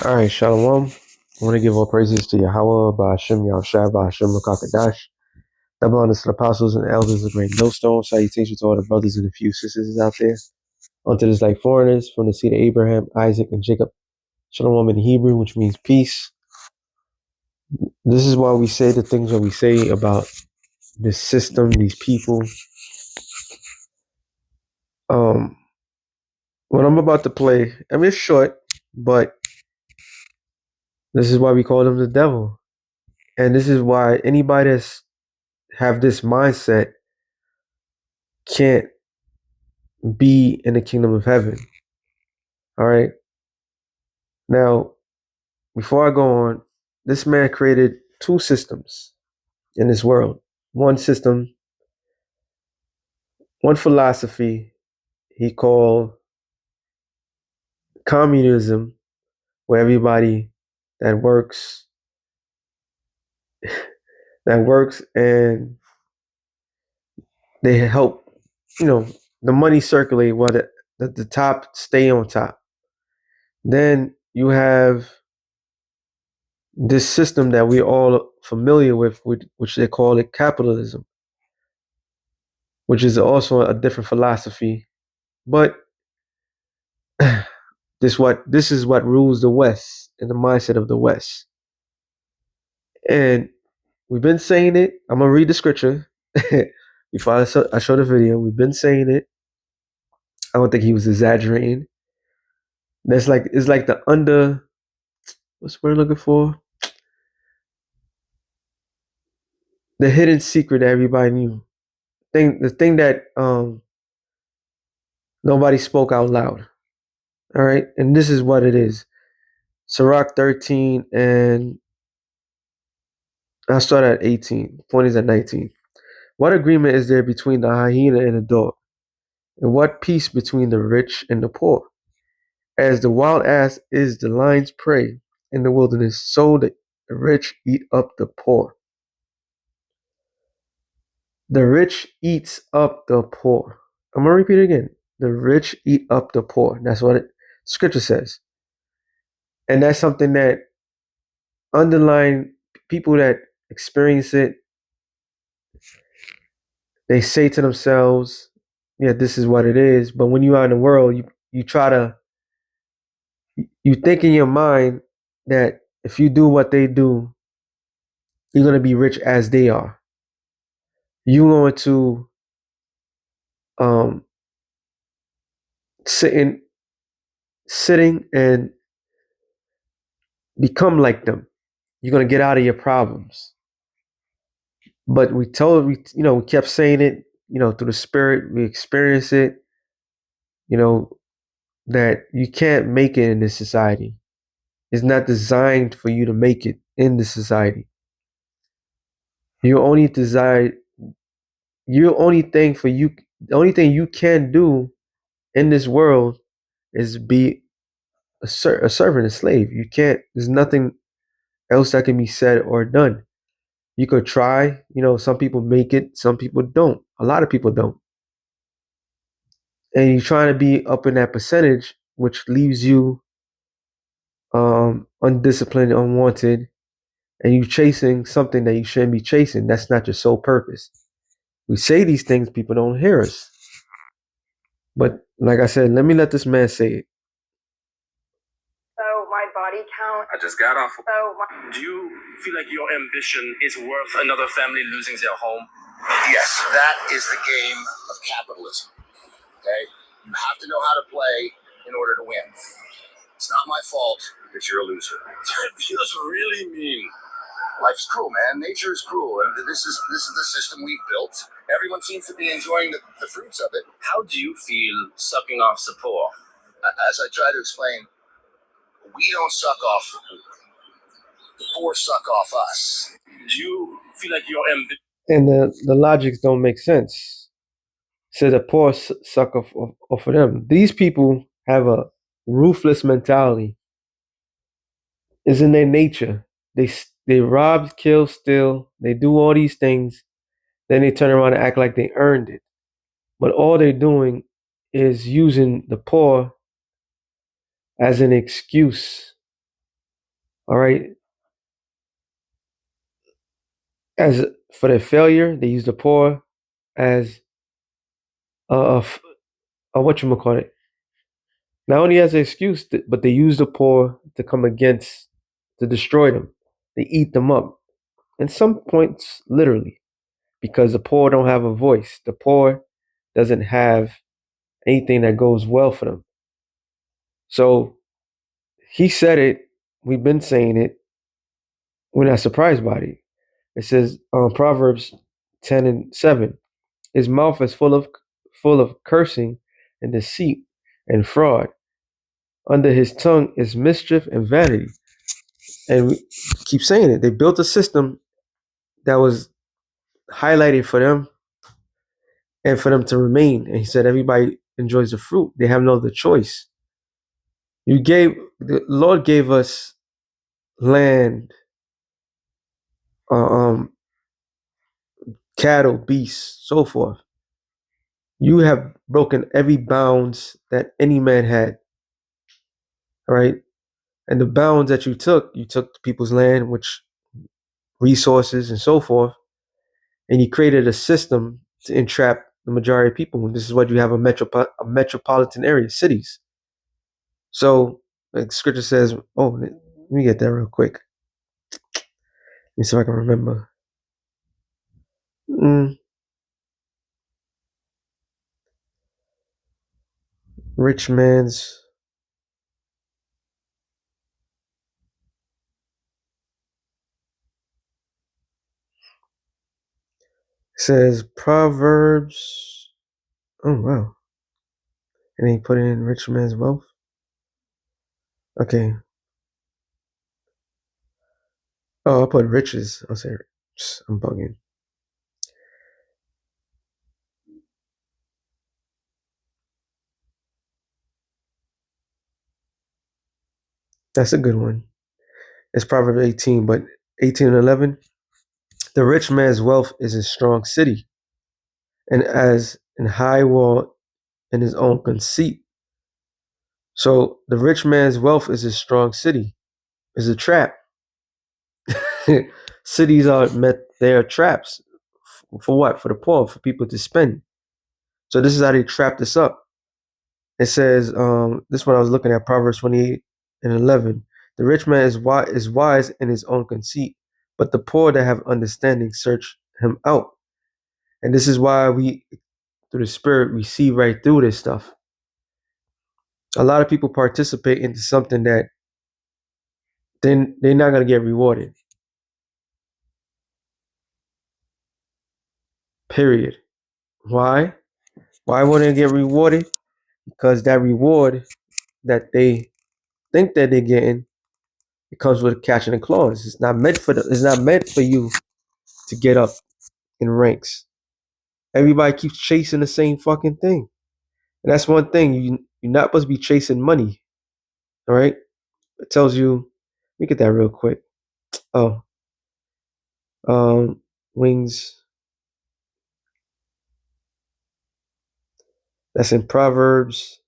All right, Shalom. I want to give all praises to Yahweh, Ba'ashem, Yahushua, Ba'ashem, Rakakadash. Double honors to the apostles and elders of Great Millstone. Salutations to all the brothers and a few sisters out there. Unto this like foreigners from the seed of Abraham, Isaac, and Jacob. Shalom in Hebrew, which means peace. This is why we say the things that we say about this system, these people. Um, what I'm about to play, I mean, it's short, but this is why we call them the devil. And this is why anybody that's have this mindset can't be in the kingdom of heaven. All right. Now, before I go on, this man created two systems in this world. One system, one philosophy he called communism, where everybody that works and they help, the money circulate while the top stay on top. Then you have this system that we're all familiar with, which they call it capitalism, which is also a different philosophy. But this is what rules the West and the mindset of the West. And we've been saying it. I'm gonna read the scripture before I show the video. We've been saying it. I don't think he was exaggerating. It's like the under what's the word I'm looking for? The hidden secret that everybody knew. The thing that nobody spoke out loud. All right, and this is what it is. Sirach 13, and I'll start at 18. Point is at 19. What agreement is there between the hyena and the dog? And what peace between the rich and the poor? As the wild ass is the lion's prey in the wilderness, so the rich eat up the poor. The rich eats up the poor. I'm going to repeat it again. The rich eat up the poor. That's what scripture says. And that's something that underlying people that experience it, they say to themselves, yeah, this is what it is. But when you are in the world, you try to, you think in your mind that if you do what they do, you're going to be rich as they are. You're going to um, sitting and become like them. You're going to get out of your problems. But we kept saying it, through the spirit, we experience it, that you can't make it in this society. It's not designed for you to make it in this society. Your only desire, your only thing for you, the only thing you can do in this world is be a servant, a slave. You can't. There's nothing else that can be said or done. You could try. Some people make it, some people don't. A lot of people don't. And you're trying to be up in that percentage, which leaves you undisciplined, unwanted, and you chasing something that you shouldn't be chasing. That's not your sole purpose. We say these things, people don't hear us. But like I said, let me let this man say it. So my body count. I just got off. Do you feel like your ambition is worth another family losing their home? Yes, that is the game of capitalism. Okay? You have to know how to play in order to win. It's not my fault if you're a loser. That feels really mean. Life's cruel, man. Nature is cruel, and this is the system we've built. Everyone seems to be enjoying the fruits of it. How do you feel sucking off the poor? As I try to explain, we don't suck off the poor. The poor suck off us. Do you feel like your ambition? And the logics don't make sense. So the poor suck off of them. These people have a ruthless mentality. It's in their nature. They rob, kill, steal. They do all these things. Then they turn around and act like they earned it. But all they're doing is using the poor as an excuse All right. As for their failure, they use the poor as a what you call it. Not only as an excuse, but they use the poor to come against, to destroy them. They eat them up. In some points, literally, because the poor don't have a voice. The poor doesn't have anything that goes well for them. So he said it. We've been saying it. We're not surprised by it. It says Proverbs 10:7. His mouth is full of cursing and deceit and fraud. Under his tongue is mischief and vanity. And we keep saying it. They built a system that was highlighted for them and for them to remain. And he said everybody enjoys the fruit. They have no other choice. The Lord gave us land, uh, um, cattle, beasts, so forth. You have broken every bounds that any man had, right? And the bounds that you took people's land, which resources and so forth, and you created a system to entrap the majority of people. And this is what you have a metropolitan area, cities. So, like scripture says, oh, let me get that real quick. Let me see if I can remember. Rich man's says Proverbs. Oh wow. And he put it in rich man's wealth. Okay. Oh, I put riches. I'll say I'm bugging. That's a good one. It's Proverbs 18, but 18 and 11. The rich man's wealth is a strong city, and as an high wall in his own conceit. So the rich man's wealth is a strong city, is a trap. Cities they are traps. For what? For the poor, for people to spend. So this is how they trap us up. It says, this is what I was looking at, Proverbs 28 and 11. The rich man is wise in his own conceit, but the poor that have understanding search him out. And this is why we, through the Spirit, we see right through this stuff. A lot of people participate into something that then they're not going to get rewarded. Period. Why? Why wouldn't they get rewarded? Because that reward that they think that they're getting, it comes with catching the claws. It's not meant for you to get up in ranks. Everybody keeps chasing the same fucking thing. And that's one thing. You're not supposed to be chasing money. All right? It tells you, let me get that real quick. Oh. Wings. That's in Proverbs.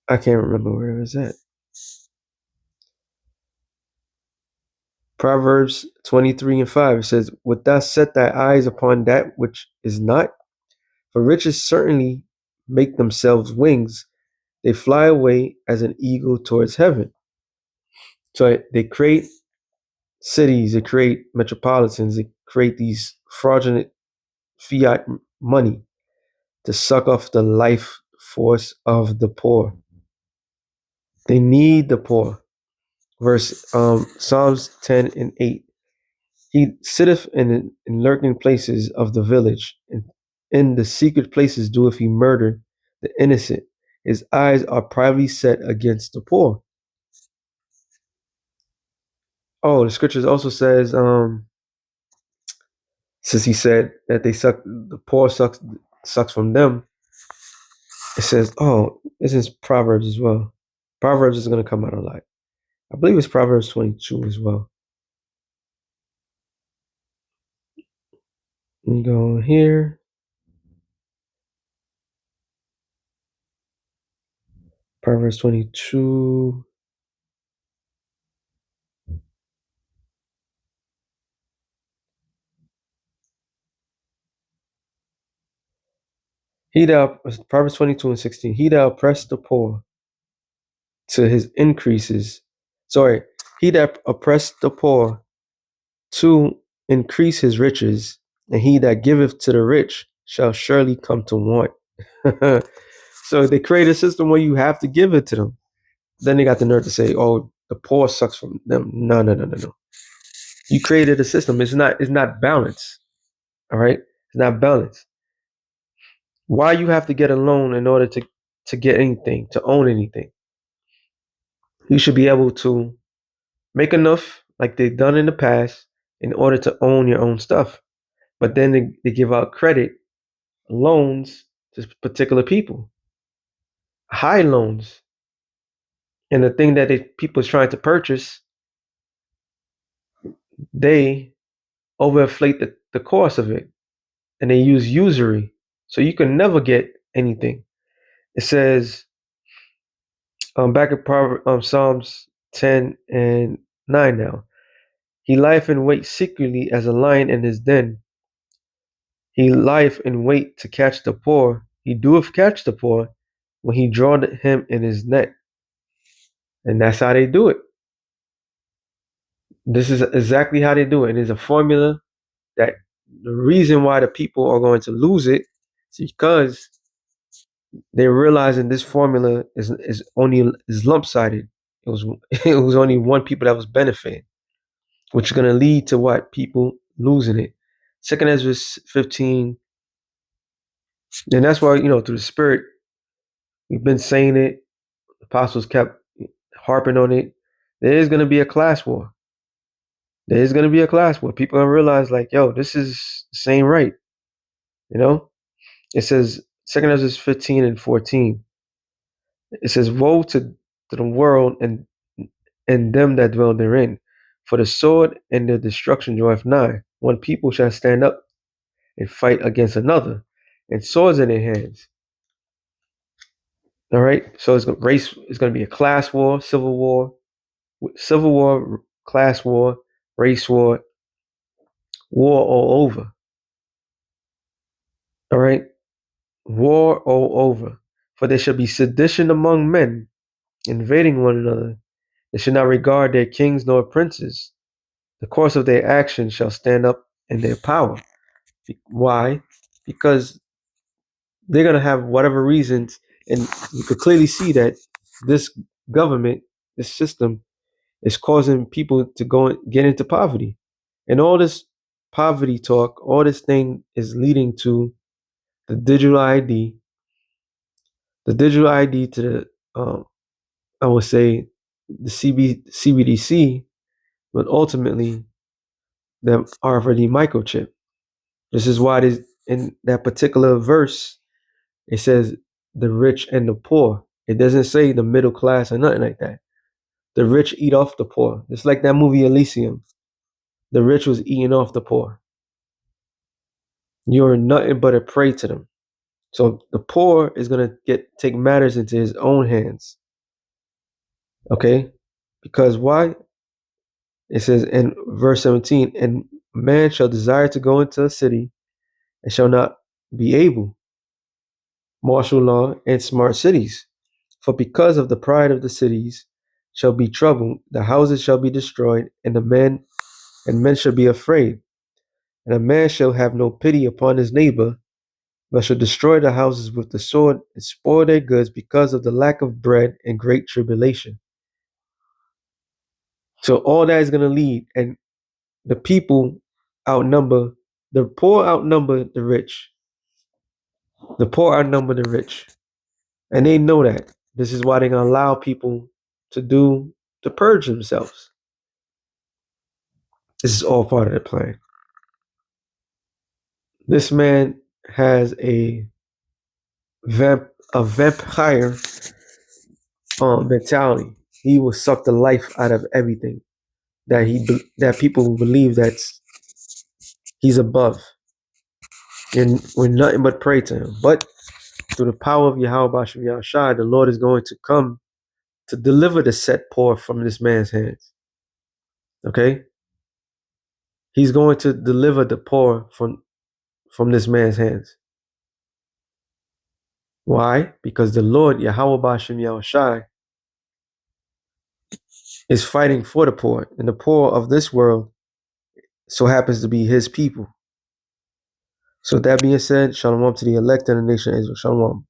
I can't remember where it was at. Proverbs 23:5. It says, "Wilt thou set thy eyes upon that which is not? For riches certainly make themselves wings. They fly away as an eagle towards heaven." So they create cities, they create metropolitans, they create these fraudulent fiat money to suck off the life force of the poor. They need the poor. Verse Psalms 10:8. He sitteth in lurking places of the village, and in the secret places doeth he murder the innocent. His eyes are privately set against the poor. Oh, the scriptures also says, since he said that the poor sucks from them. It says, oh, this is Proverbs as well. Proverbs is going to come out a lot. I believe it's Proverbs 22 as well. Let me go here. Proverbs 22. Proverbs 22:16. He that oppressed the poor to his increases. Sorry, he that oppressed the poor to increase his riches, and he that giveth to the rich shall surely come to want. So they create a system where you have to give it to them. Then they got the nerve to say, "Oh, the poor sucks from them." No, no, no, no, no. You created a system. It's not balanced. All right, it's not balanced. Why you have to get a loan in order to get anything, to own anything? You should be able to make enough, like they've done in the past, in order to own your own stuff. But then they give out credit loans to particular people, high loans, and the thing that people is trying to purchase, they overinflate the cost of it, and they use usury, so you can never get anything. It says back in Psalms 10:9 now. He lieth in wait secretly as a lion in his den. He lieth in wait to catch the poor. He doeth catch the poor when he draweth him in his net. And that's how they do it. This is exactly how they do it. It is a formula that the reason why the people are going to lose it is because they're realizing this formula is lump sided. It was it was only one people that was benefiting, which is going to lead to what? People losing it. Second Ezra 15, and that's why through the Spirit we've been saying it. The apostles kept harping on it. There is going to be a class war. There is going to be a class war. People are going to realize, like, yo, this is the same right. It says Second Ezra 15:14. It says, "Woe to the world and them that dwell therein, for the sword and the destruction draweth nigh. One people shall stand up and fight against another, and swords in their hands." All right, so it's going to be a class war, civil war, class war, race war, war all over. All right, war all over. For there shall be sedition among men, invading one another. They shall not regard their kings nor princes. The course of their action shall stand up in their power. Why? Because they're going to have whatever reasons, and you could clearly see that this government, this system, is causing people to go and get into poverty. And all this poverty talk, all this thing is leading to the digital ID, to the, I would say, the CBDC, but ultimately the RFID microchip. This is why in that particular verse, it says the rich and the poor. It doesn't say the middle class or nothing like that. The rich eat off the poor. It's like that movie Elysium. The rich was eating off the poor. You're nothing but a prey to them. So the poor is going to take matters into his own hands. Okay? Because why? It says in verse 17, and man shall desire to go into a city and shall not be able. Martial law and smart cities. For because of the pride of the cities shall be trouble, the houses shall be destroyed, and men shall be afraid. And a man shall have no pity upon his neighbor, but shall destroy the houses with the sword and spoil their goods because of the lack of bread and great tribulation. So all that is going to lead, and the people the poor outnumber the rich. The poor outnumber the rich. And they know that. This is why they're going to allow people to purge themselves. This is all part of the plan. This man has a vampire mentality. He will suck the life out of everything that people believe that he's above. And we're nothing but prey to him. But through the power of Yahweh Bashem Yahushai, the Lord is going to come to deliver the set poor from this man's hands. Okay? He's going to deliver the poor from this man's hands. Why? Because the Lord, Yahweh Bashem Yahushai, is fighting for the poor. And the poor of this world so happens to be his people. So with that being said, shalom to the elect and the nation of Israel. Shalom.